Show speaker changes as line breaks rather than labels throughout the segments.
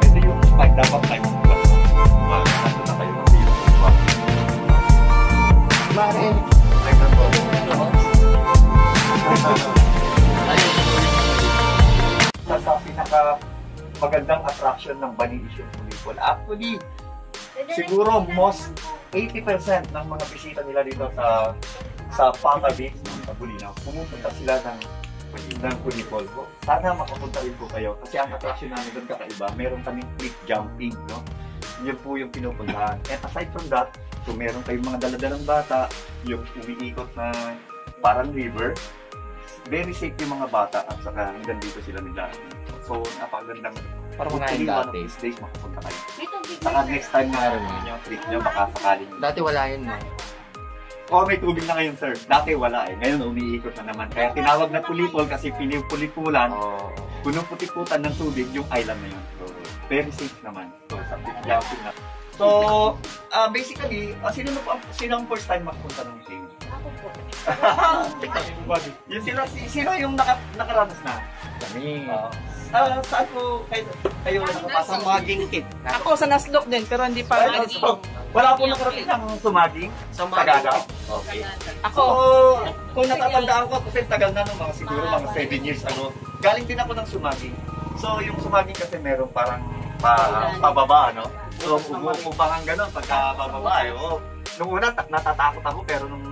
Ito yung spike, dapat tayo magbukas mo. Nandun na kayo kasi yung spike.
Mare.
Sa pinaka magandang attraction ng Bani is yung Pulipol. Actually, siguro most 80% ng mga bisita nila dito sa Pata Beach, sa Bulinaw, pumupunta sila ng Pulipol. Sana makapunta rin po kayo kasi ang attraction namin doon kakaiba, meron kaming cliff jumping, no? Yun po yung pinupuntahan. And aside from that, kung meron kayong mga daladalang bata, yung umiikot na parang river, very safe yung mga bata at saka hanggang dito sila nila. So, napakagandang
Parang mga
hopefully,
dati.
one of these days makapunta kayo. Saka next time na yung trip nyo, baka sakaling.
Dati wala yun, no?
Oh, may tubig na ngayon, sir. Dati wala eh. Ngayon umiikot na naman. Kaya tinawag na Pulipol kasi pinipulipulan. Punong-putiputan ng tubig yung island na yun. So, very safe naman. So, sa jumping na. So, basically, sino ang first time makapunta ng King?
Ako po.
Yung sino yung nakaranas na?
Kami.
Saan po kayo nakapasok?
Sumaging kit.
Ako sa Naslok din, pero hindi pa.
Wala po nakarating ng sumaging? Tagagaw? Okay.
Ako,
Kung natatandaan ko, kasi tagal na nung siguro mga 7 years ago, galing din ako ng sumaging. So, yung sumaging kasi meron parang pababa, no? So, umupo parang gano'n pagka pababa. Nung una, natatakot ako, pero nung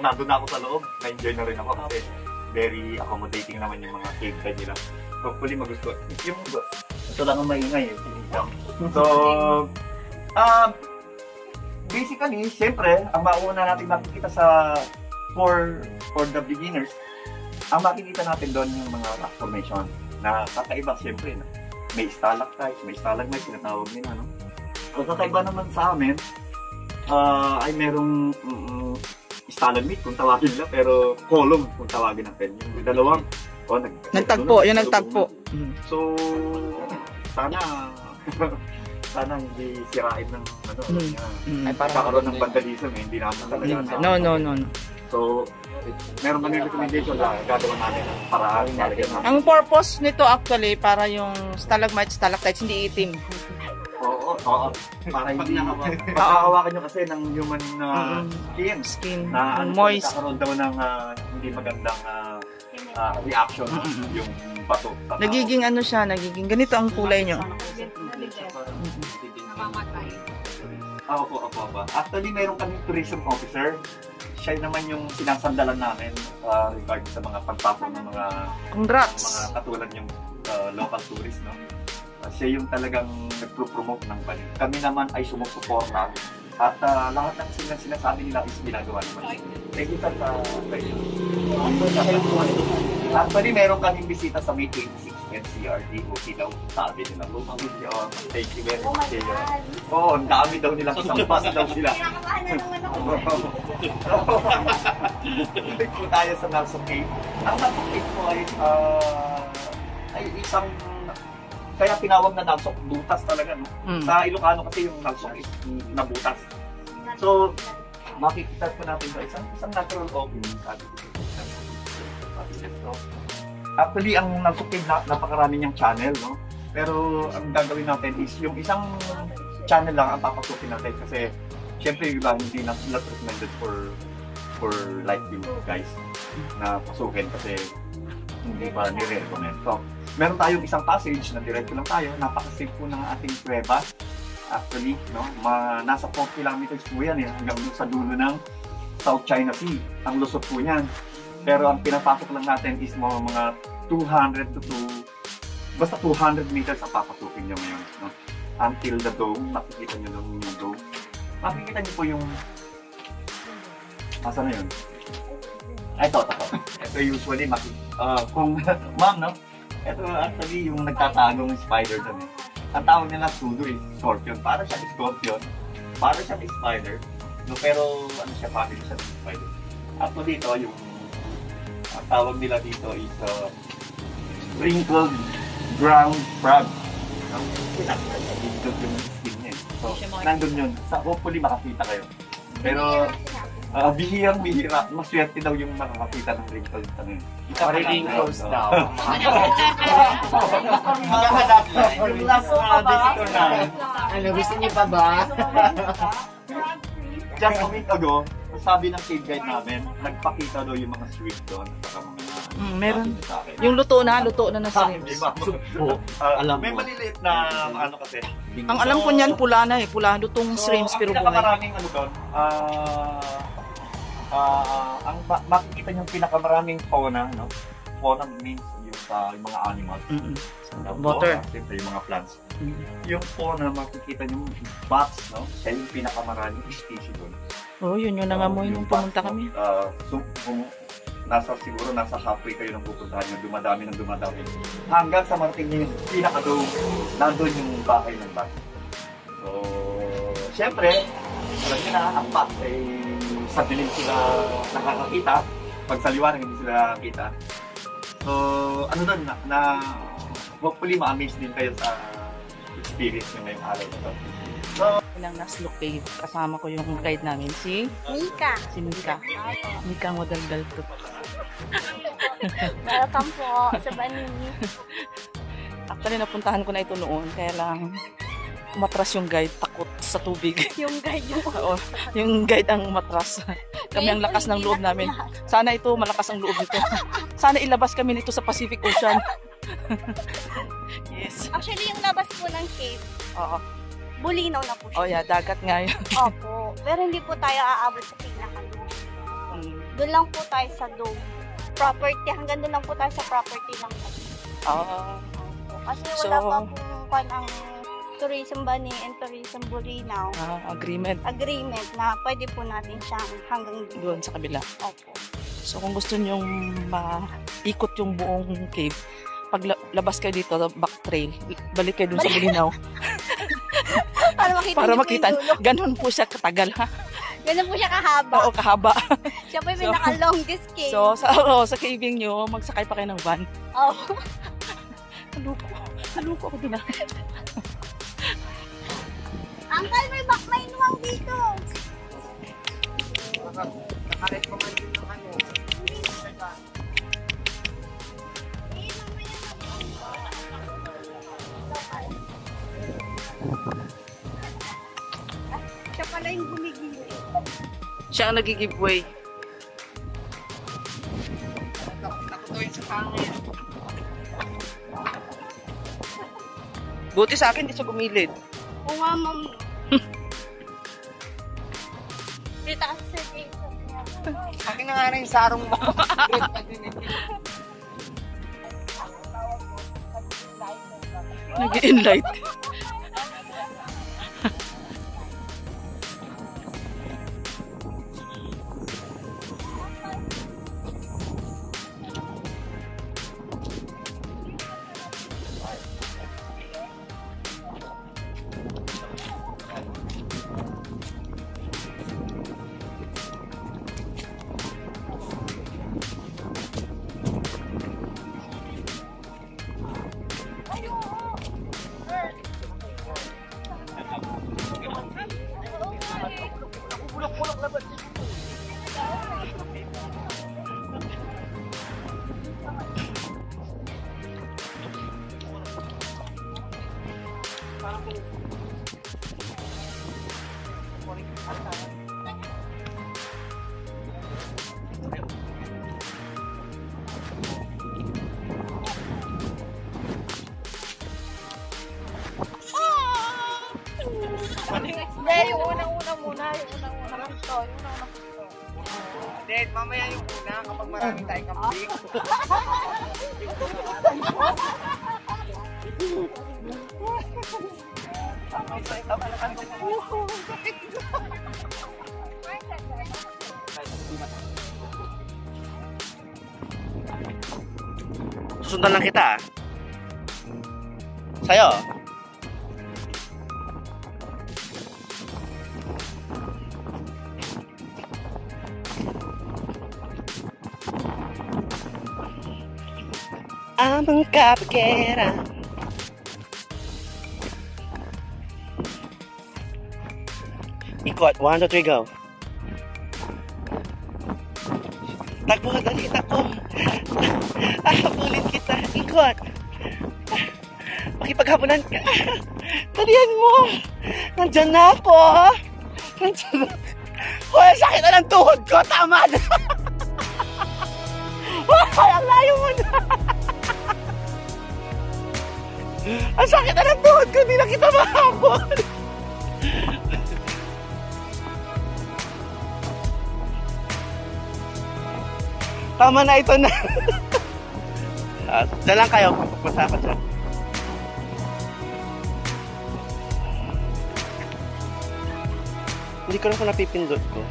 nandun na ako sa loob, na-enjoy na rin ako kasi very accommodating naman yung mga cave guide nila. Hopefully magustuhan. Ito lang ang maingay eh. So, basically, siyempre, ang mauna natin makikita for the beginners, ang makikita natin doon yung mga rock formation na kakaiba siyempre. May stalactites, may stalagmites, tinatawag nila, no? Ang kakaiba naman sa amin, ay merong stalagmite kung tawagin nila, pero column kung tawagin natin. Yung dalawang,
nagtagpo, yun nagtagpo.
So, sana hindi sirain ng
Ay, parang
kakaroon ng vandalism eh, hindi naman talaga.
No.
So, meron kami recommendation na gagawa namin ng paraan.
Ang purpose nito actually, para yung stalagmites, stalactites, hindi itim.
Oo. Para hindi makakawakan nyo kasi ng human
Skin,
na
moist.
kakaroon daw ng hindi magandang reaction yung bato.
Nagiging ano siya, nagiging ganito ang kulay nyo.
Namamatay.
Opo. Actually, meron kaming tourism officer. Siya naman yung sinasandalan namin regarding sa mga pagpapon ng mga
Congrats!
katulad yung local tourist, no? Siya yung talagang nagpro-promote ng Bani. Kami naman ay sumusuporta at lahat ng sinasabi nila is ginagawa naman. Thank you, Tata. Actually, meron kaming bisita sa May 26 NCRD. Okay daw, sabi nila. Thank you very much. Oo, ang dami daw nila. Isang bus daw sila.
Kinakabahan na naman ako.
Balik po tayo sa Narsok Cave. Ang Narsok Cave po ay isang, kaya tinawag na Narsok, butas talaga. No? Sa Ilocano kasi yung Narsok is nabutas. So, makikita po natin ito, isang natural opening. Actually, ang Narsok Cave, napakarami niyang channel, no? Pero ang gagawin natin is yung isang channel lang ang papasukin natin kasi syempre iba hindi not recommended for like you guys na pasukin kasi hindi pa nire-recommend. So, meron tayong isang passage na diretso lang tayo, napaka-safe po ng ating kuweba. Actually, no, nasa 4 kilometers po yan hanggang sa dulo ng South China Sea. Ang lusot po niyan. Pero ang pinapasok lang natin is mga 200 to basta 200 meters ang papasukin nyo ngayon. No? Until the dome, makikita nyo lang yung dome. Makikita nyo po yung asa na yun? Ito. Ito usually, kung ma'am, no? Ito actually yung nagtatagong spider doon. Ang tawag nila pseudo is scorpion. Para siya scorpion, para siya spider. No, pero ano siya, family siya ng spider. Actually dito, yung ang tawag nila dito is sprinkled ground frog. Dito yung skin niya. So, nandun yun. Hopefully makakita kayo. Pero Bihirang-bihira. Maswerte daw yung makakakita ng wrinkles.
Wrinkles daw.
Yung last na visitor namin,
Ano, gusto niyo pa ba?
just a week ago, sabi ng cave guide namin, nagpakita daw yung mga sweet doon. Saka mga
meron.
sa akin.
Yung luto na
Di
shrimps.
ba?
Alam
May
mo.
maliliit na ano kasi.
Ang alam ko niyan, pula na eh. Pula, lutong shrimps, pero
ang
buhay.
pinakamaraming ano doon, makikita niyong pinakamaraming fauna, no? Fauna means yung sa mga animals.
Mm-mm.
Yung
Water.
fauna, siyempre yung mga plants.
Mm.
Yung fauna, makikita niyong bats, no? Siya yung pinakamaraming species doon.
Oh, yun yung nangamoy nung pumunta kami.
Nasa halfway kayo nang pupuntahan nyo, dumadami. Hanggang sa marating nyo yung pinaka-dome, nandun yung bahay ng bat. So, syempre, alam nyo na, ang bat ay sa dilim sila nakakakita, pag sa liwanag hindi sila nakakita. So, ano doon, hopefully ma-amaze din kayo sa experience nyo ngayong araw na to.
Ng Naslo Cave, kasama ko yung guide namin, si
Mika.
Mika. Mika Modaldal to.
Welcome po sa Banini.
Actually, napuntahan ko na ito noon, kaya lang umatras yung guide, takot sa tubig.
Yung guide yung
Oo, yung guide ang umatras. Kami ang lakas ng loob namin. Sana ito, malakas ang loob nito. Sana ilabas kami nito sa Pacific Ocean. Yes.
Actually, yung labas po ng cave,
Oo.
bulinaw na po siya.
Oh yeah, dagat nga yun.
Opo. Pero hindi po tayo aabot sa pinaka-dome.
Mm.
Doon lang po tayo sa dome. Property, hanggang doon lang po tayo sa property lang.
Ah,
Kasi
So-
wala pa pong ang tourism bani and tourism bulinaw
agreement
agreement na pwede po natin siyang hanggang doon.
doon sa kabila.
Opo.
So kung gusto nyo maikot yung buong cave, pag labas kayo dito, back trail, balik kayo dun sa Bulinaw
Para
para makita.
makita niyo po yung dulo.
Ganun po siya katagal, ha?
Ganun po siya kahaba.
Oo, kahaba.
Siya po yung pinaka-longest cave.
So sa caving nyo, magsakay pa kayo ng van.
Opo.
Haluko ako dun, ha?
Uncle, may inuwang dito. Siya pala yung gumigili.
Siya ang nag-giveaway. Buti sa akin, di siya gumilid.
Oo nga, ma'am. Dito kasi sa Jason.
Akin na nga rin yung sarong mo.
Nag-enlight.
Hindi, yung unang-una muna. Yung unang-una gusto. Yung unang-una gusto.
Then, mamaya yung una kapag marami tayong kambing.
Susundan lang kita. Sa'yo. Amang kapagera. Ikot. 1, 2, 3, go. Takbo, dali, takbo. Habulin kita. Ikot. Makipaghabulan ka. Dalihan mo. Nandyan na ako. Nandyan na. Hoy, sakit na ng tuhod ko. Tama na. Hoy, ang layo mo na. Ang sakit na ng tuhod ko. Hindi na kita mahabol. Tama na, ito na. Diyan lang kayo. Pagpasa ka dyan. Hindi ko lang kung napipindot ko.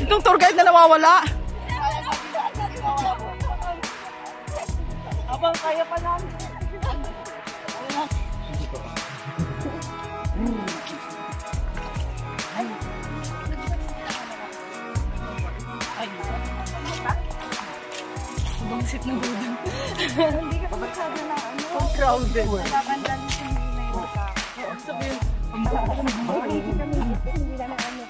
Itong tour guide na nawawala. Abang kaya pa lang. Bangsit na budang.
Hindi ka masyado na ano.
So crowded.
Nakakandang hindi na yung
Sabihin,
hindi na ano.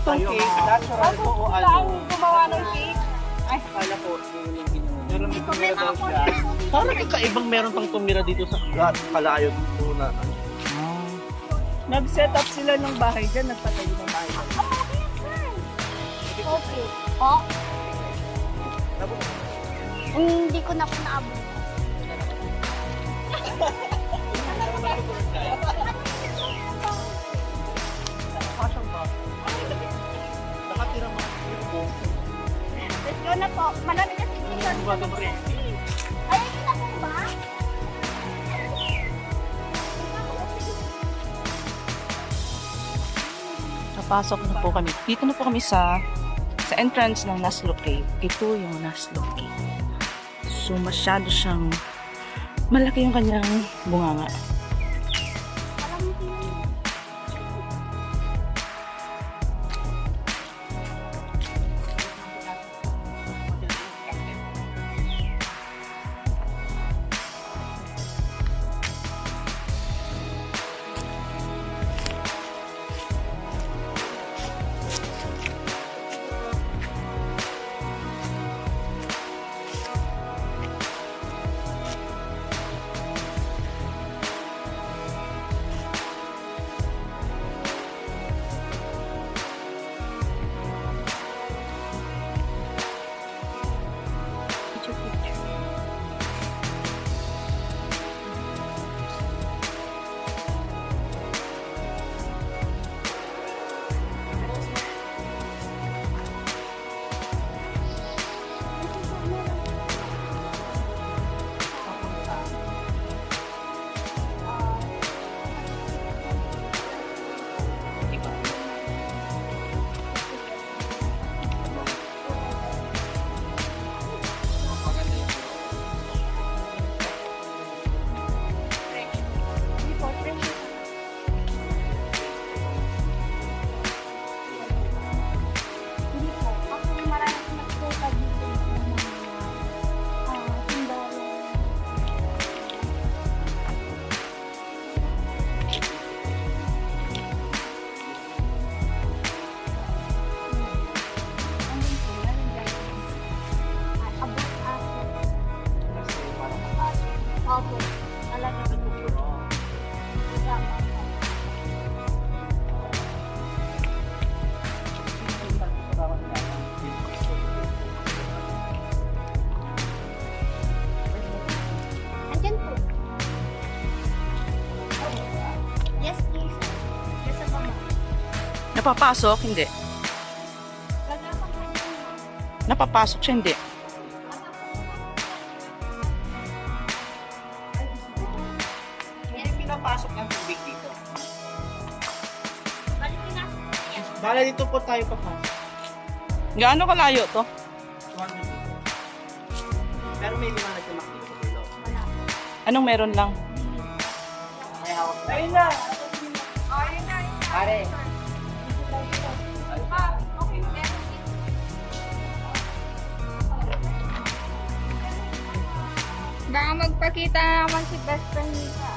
itong cake, natural po o ano?
Gumawa ng cake.
Kala ko, meron may tumira daw siya. Parang kakaibang meron pang tumira dito sa kalayo dito na ano.
Nag-set up sila ng bahay dyan, nagpatayo ng bahay.
Okay. Oh? Hindi ko na po naabot.
Nakatira mo.
Let's go na po. Malamig na siguro. Ayun na po ba?
Napasok na po kami. Dito na po kami sa entrance ng Naslo Cave. Ito yung Naslo Cave. So, masyado siyang malaki yung kanyang bunganga. Napapasok? Hindi. Napapasok siya? Hindi.
Hindi pinapasok ng tubig dito.
Balik pinasok ko yan.
Bala dito po tayo papasok.
Gaano kalayo to?
100 dito. Pero may liwanag na makikita sa dulo.
Anong meron lang?
May hawak tayo.
Ayun na.
Pare.
Baka magpakita naman si best friend nita.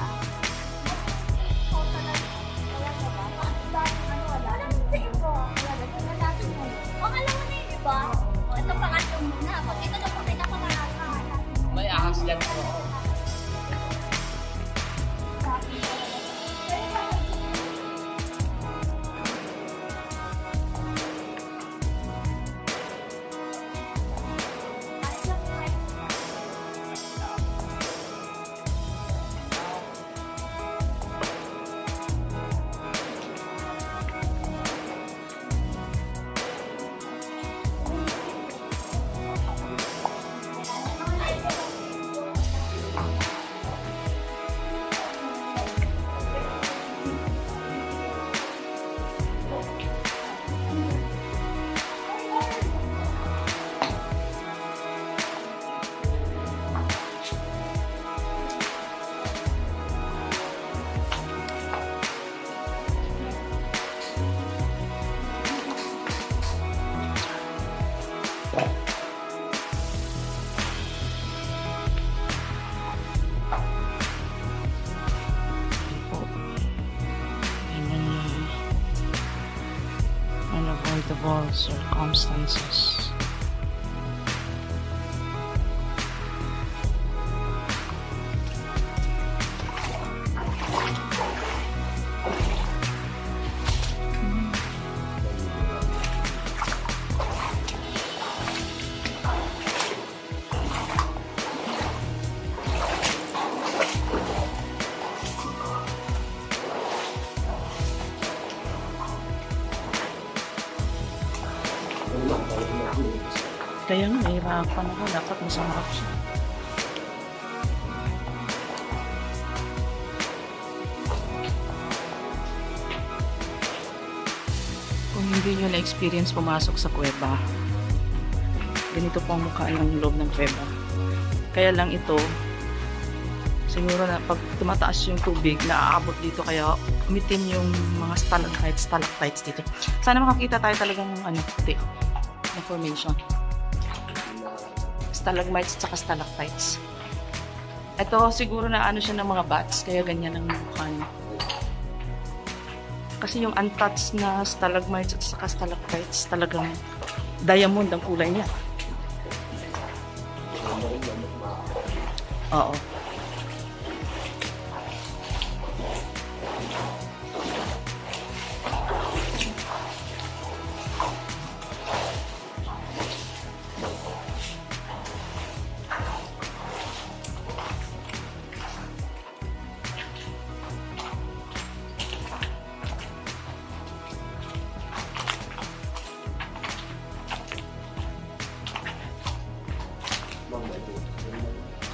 Ito pangatlo muna. Pag ito na pakita ko na lahat.
May ahas lang po.
Unavoidable circumstances. Kaya nga, nahihirapan ako. Dapat masarap siya. Kung hindi nyo na-experience pumasok sa kuweba, ganito po ang mukha ng loob ng kuweba. Kaya lang ito, siguro na pag tumataas yung tubig, naaabot dito kaya umitim yung mga stalactites, stalactites dito. Sana makakita tayo talagang puti na formation. Stalagmites at saka stalactites. Ito siguro na siya ng mga bats, kaya ganyan ang mukha niya. Kasi yung untouched na stalagmites at saka stalactites, talagang diamond ang kulay niya. Oo.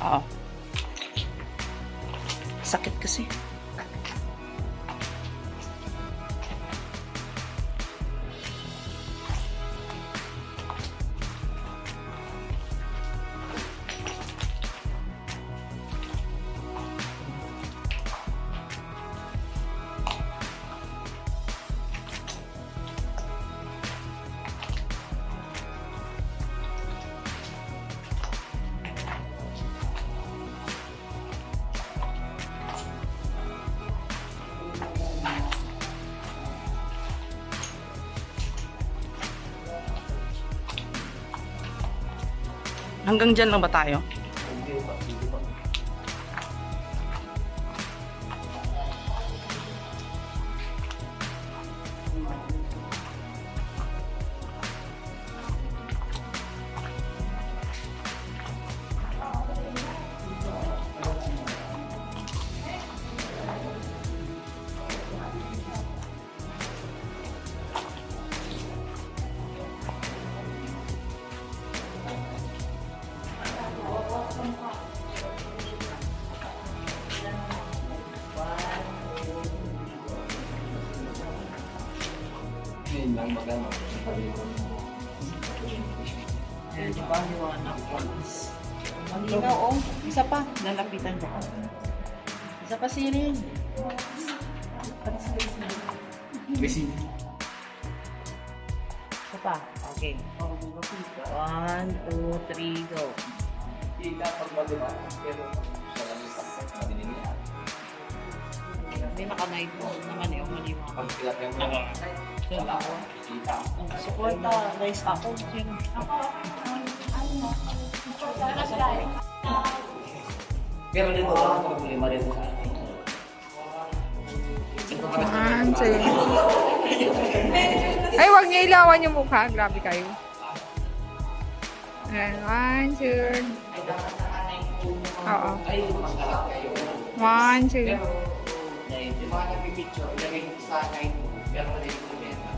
Oo. Sakit kasi. Hanggang dyan lang ba tayo? Ayan, di ba? Liwanag ones. Malinaw, oh. Isa pa. Lalapitan ko. Isa pa sirin. Isa pa. Okay. 1, 2, 3, go. May naka-night mode naman yung maliwanag. Suporta, guys, ako.
Pero dito, wala ko problema rin sa akin.
Ay, wag niyo ilawan yung mukha. Grabe kayo. Ayan, 1, 2. Oo. 1, 2.
Mga nagpipicture, ilagay ko sa night mo. Pero wala yung problema.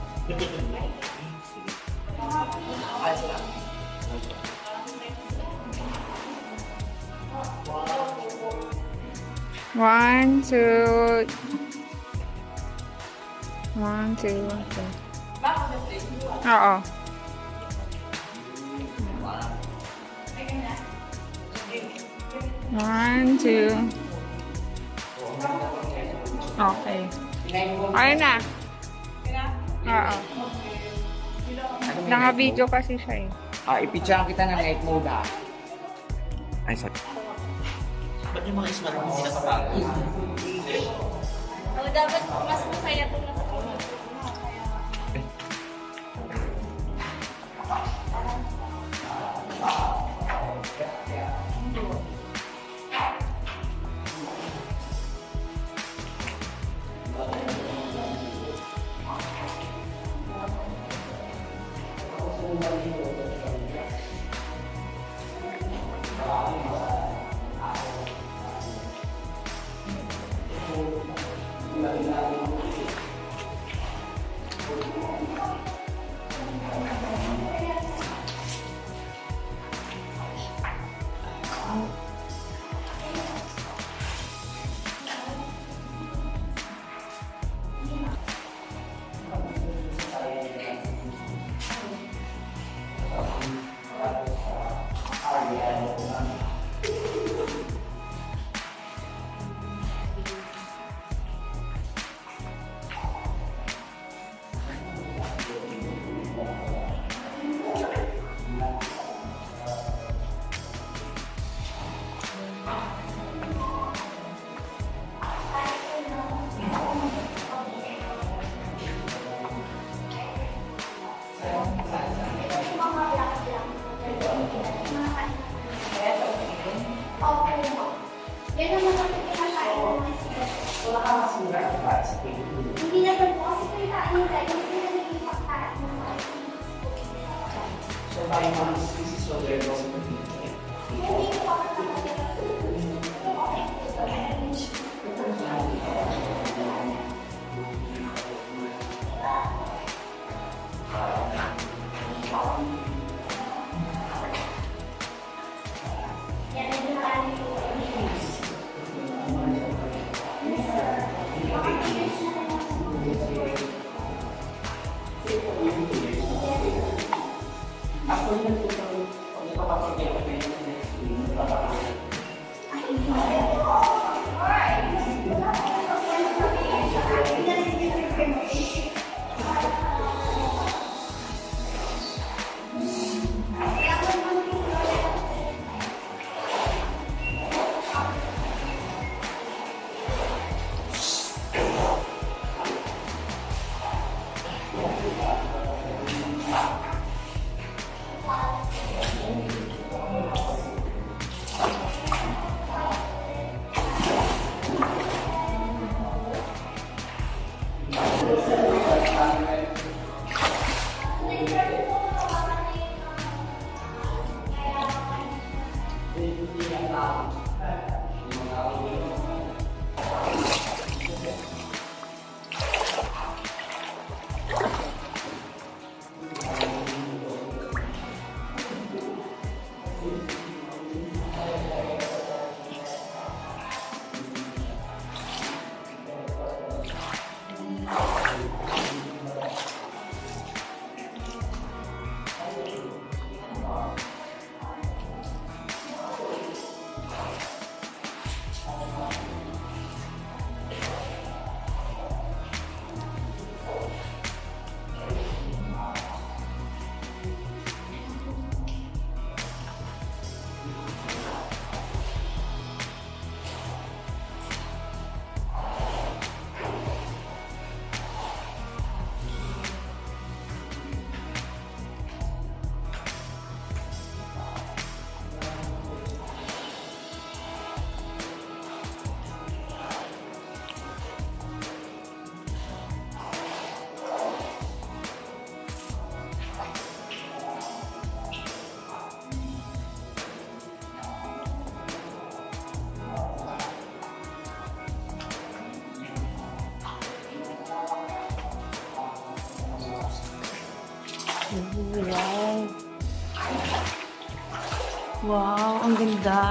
Ayos lang.
One, two. 1, 2, 1, 2. Oo. One, two. Okay. Ayun na. Oo. Naka-video kasi siya eh.
Ipicture kita ng night mode ha. Ay, sorry.
Ba't yung mga ismat mo sila kapag?
Dapat mas masaya itong nasa kanya. Yan ang mga pinakain ng mga sigaw. Hindi na po kasi pinakain nila yung pinagiging pagkain ng mga
So, tayo mga species of the
hindi ko
Wow.
Wow. Wow, ang ganda.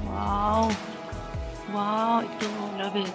Wow. Wow, ito. Love it.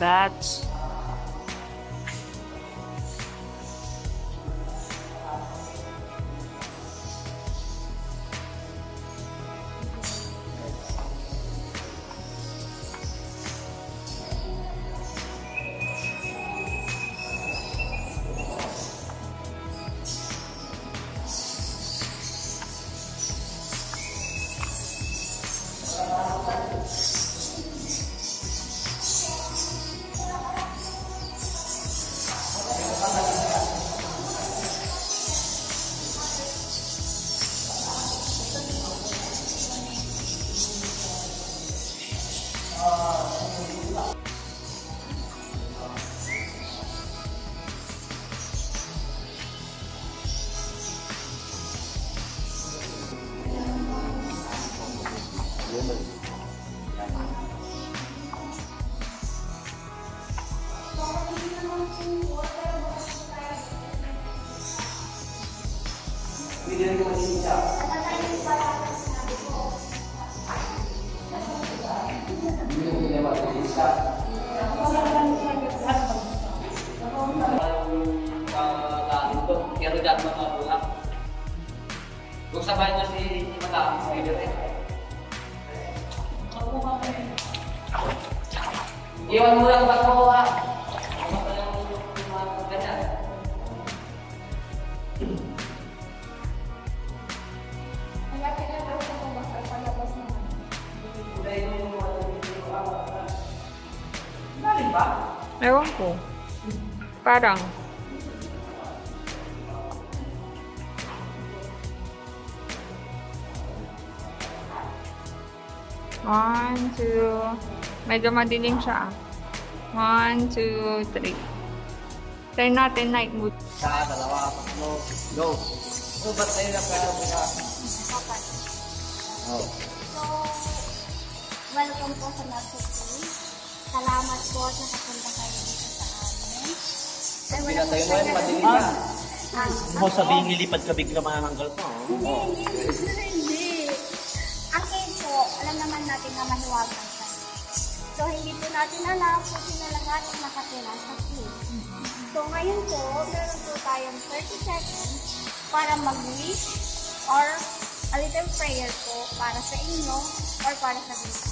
Bats.
Kung sabay na si Madami sa leader eh. Iwan mo lang ba't mo ha? Ano pa yung mga ganyan?
Kaya pinatawag ko ba sa palabas naman?
Galing ba?
Ewan ko. Parang. One, two. Medyo madilim siya ah. 1, 2, 3. Try natin night mood.
Sa dalawa, tatlo, go. So, ba't tayo na pwede buka?
Okay.
Oh.
So, welcome po sa Nagsuki. Salamat po sa kapunta kayo dito sa amin. Ay, wala po
Pinatayo mo
siya
yan, madilim
ganun.
na.
Mo sabihin lilipad ka bigla manananggal mo.
Hindi. Ang cave po, alam naman natin na mahiwagang siya. So, hindi po natin alam kung sino lang natin nakatira sa cave. So, ngayon po, meron po tayong 30 seconds para mag-wish or a little prayer po para sa inyo or para sa dito.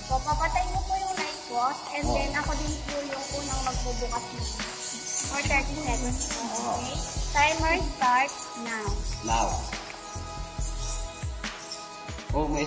So, papatay mo po yung light box and then ako din po yung unang magbubukas nito. For 30 seconds po, okay? Timer starts now.
Now. Oh, may...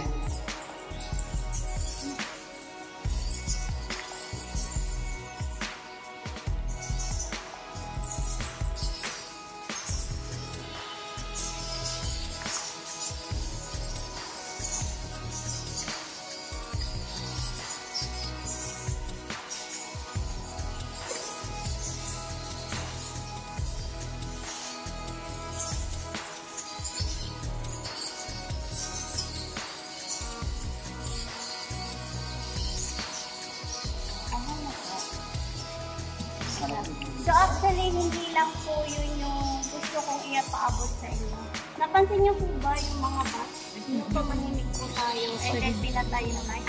So actually, hindi lang po yun yung gusto kong ipaabot sa inyo. Napansin niyo po ba yung mga bus? Yung tumahimik po tayo and then pinatay yung light.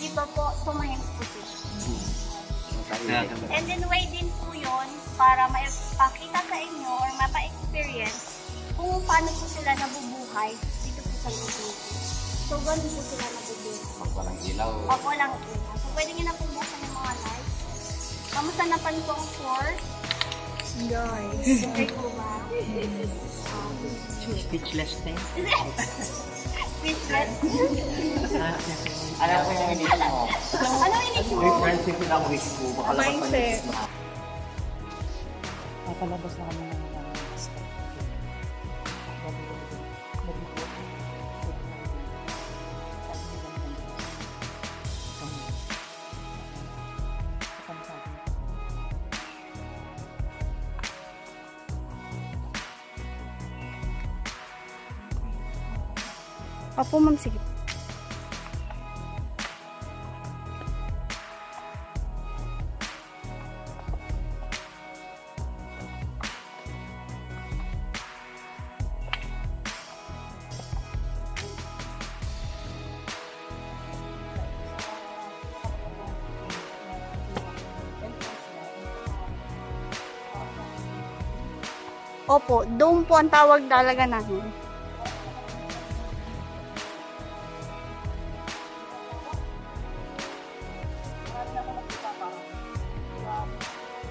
Di ba po, tumahimik po sila. And then way din po yun para maipakita sa inyo or mapa-experience kung paano po sila nabubuhay dito po sa lugar. So, ganun po sila nabubuhay.
Pag walang ilaw.
Pag walang ilaw. So, pwede nyo na pong buksan yung mga lights. Kamusta na pan po ang tour? Okay po ba?
Speechless na yun.
Speechless?
Alam ko yung inis mo.
Ano inis mo?
May friends yung pinang-wish ko. Baka lakas pa
Mindset.
yung
Papalabas na kami ng mga
Opo, ma'am. Sige. Opo, dome po ang tawag talaga namin.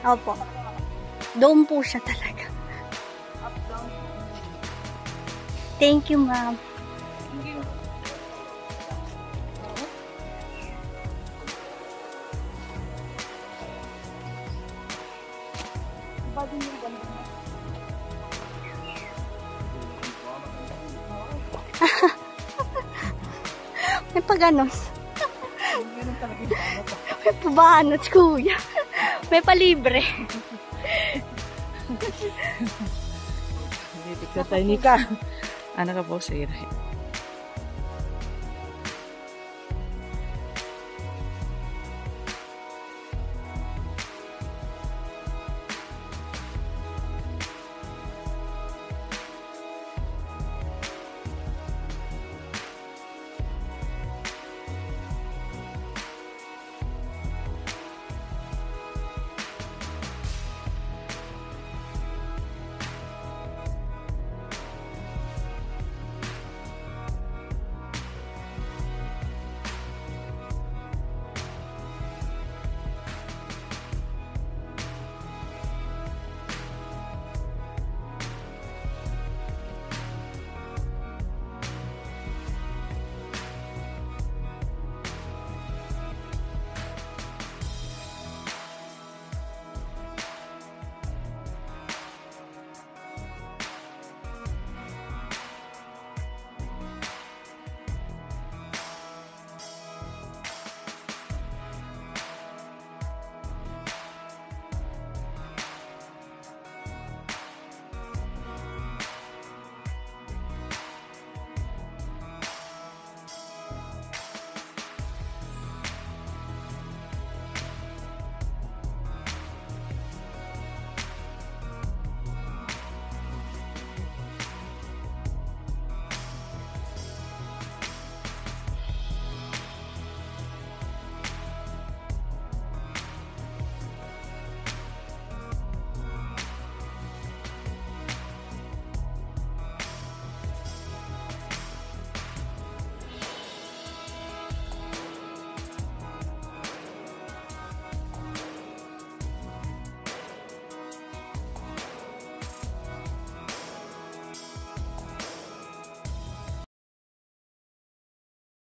Opo. Dome po siya talaga. Thank you, ma'am. May paganos. May pabanot, kuya. May palibre.
Hindi, tayo, Nika. Ano ka po, sir?